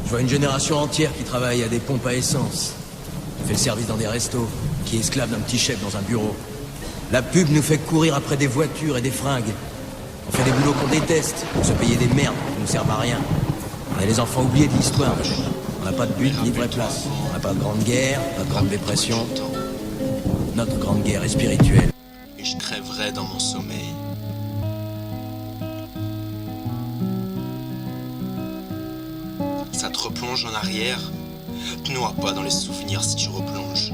Je vois une génération entière qui travaille à des pompes à essence, qui fait le service dans des restos, qui est esclave d'un petit chef dans un bureau. La pub nous fait courir après des voitures et des fringues. On fait des boulots qu'on déteste pour se payer des merdes qui nous servent à rien. On est les enfants oubliés de l'histoire. On n'a pas de but ni de vraie place. On n'a pas de grande guerre, pas de grande dépression. Notre grande guerre est spirituelle. Et je crèverai dans mon sommeil. Ça te replonge en arrière. Te noie pas dans les souvenirs si tu replonges.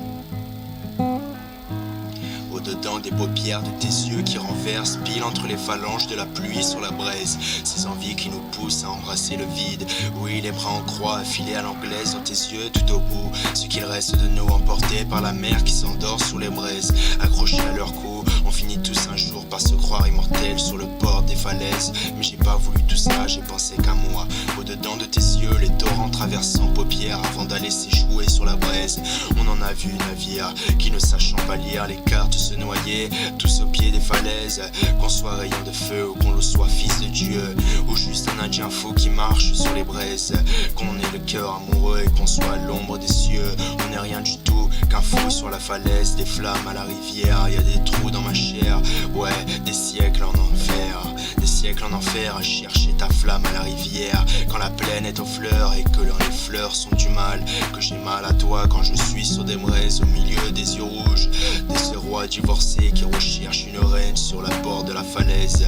Au-dedans des paupières de tes yeux qui renversent, pile entre les phalanges de la pluie sur la braise. Ces envies qui nous poussent à embrasser le vide. Oui, les bras en croix affilés à l'anglaise dans tes yeux tout au bout. Ce qu'il reste de nous emportés par la mer qui s'endort sous les braises. Accrochés à leur cou, on finit tous un jour par se croire immortels sur le bord des falaises. Mais j'ai pas voulu tout ça, j'ai pensé qu'à moi. Au-dedans de tes yeux, les torrents traversent sans paupières avant d'aller s'échouer sur la braise. On en a vu navire qui ne sachant pas lire les cartes se noyer, tous au pied des falaises. Qu'on soit rayon de feu ou qu'on le soit fils de Dieu, ou juste un indien fou qui marche sur les braises. Qu'on ait le cœur amoureux et qu'on soit à l'ombre des cieux. On n'est rien du tout qu'un fou sur la falaise. Des flammes à la rivière, y a des trous dans ma chair. Ouais, des siècles en enfer. Des siècles en enfer à chercher ta flamme à la rivière. Quand la plaine est aux fleurs et que les fleurs sont du mal. Que j'ai mal à toi quand je suis sur des braises au milieu des yeux rouges. Des rois divorcés qui recherchent une reine sur la bord de la falaise.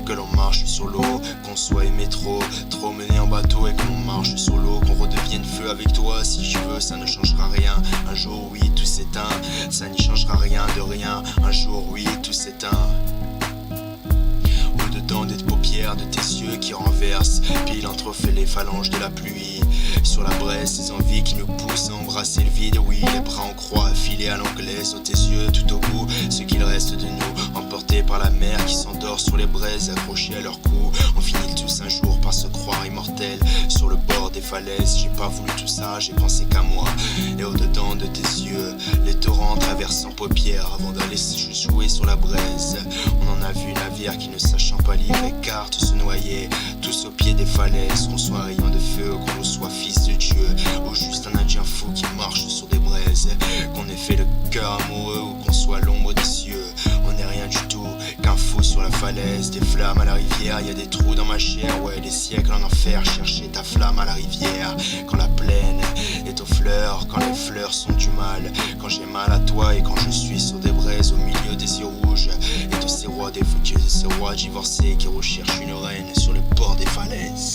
Que l'on marche sur l'eau, qu'on soit aimé trop mené en bateau et que l'on marche sur l'eau, qu'on redevienne feu avec toi. Si tu veux, ça ne changera rien. Un jour, oui, tout s'éteint. Ça n'y changera rien de rien. Un jour, oui, tout s'éteint. Au-dedans des paupières de tes yeux qui renversent, pile entre les phalanges de la pluie. Sur la braise, ces envies qui nous poussent à embrasser le vide. Oui, les bras en croix affilés à l'anglaise dans tes yeux tout au bout. Ce qu'il reste de nous, emportés par la mer qui s'endort sur les braises, accrochés à leur cou. On finit tous un jour par se croire immortels sur le bord des falaises. J'ai pas voulu tout ça, j'ai pensé qu'à moi. Et au-dedans de tes yeux, les torrents traversent sans paupières avant d'aller jouer sur la braise. On en a vu navires qui ne sachant pas lire les cartes se noyer, tous au pied des falaises. Qu'on soit rayon de feu, qu'on le soit fils de Dieu, ou juste un indien fou qui marche sur des braises. Qu'on ait fait le cœur amoureux ou qu'on soit à l'ombre des cieux. On n'est rien du tout qu'un fou sur la falaise. Des flammes à la rivière, y a des trous dans ma chair. Ouais, des siècles en enfer, chercher ta flamme à la rivière. Quand la plaine est aux fleurs, quand les fleurs sont du mal. Quand j'ai mal à toi et quand je suis sur des braises au milieu des yeux rouges. Et de ces rois divorcés qui recherchent une reine sur le bord des falaises.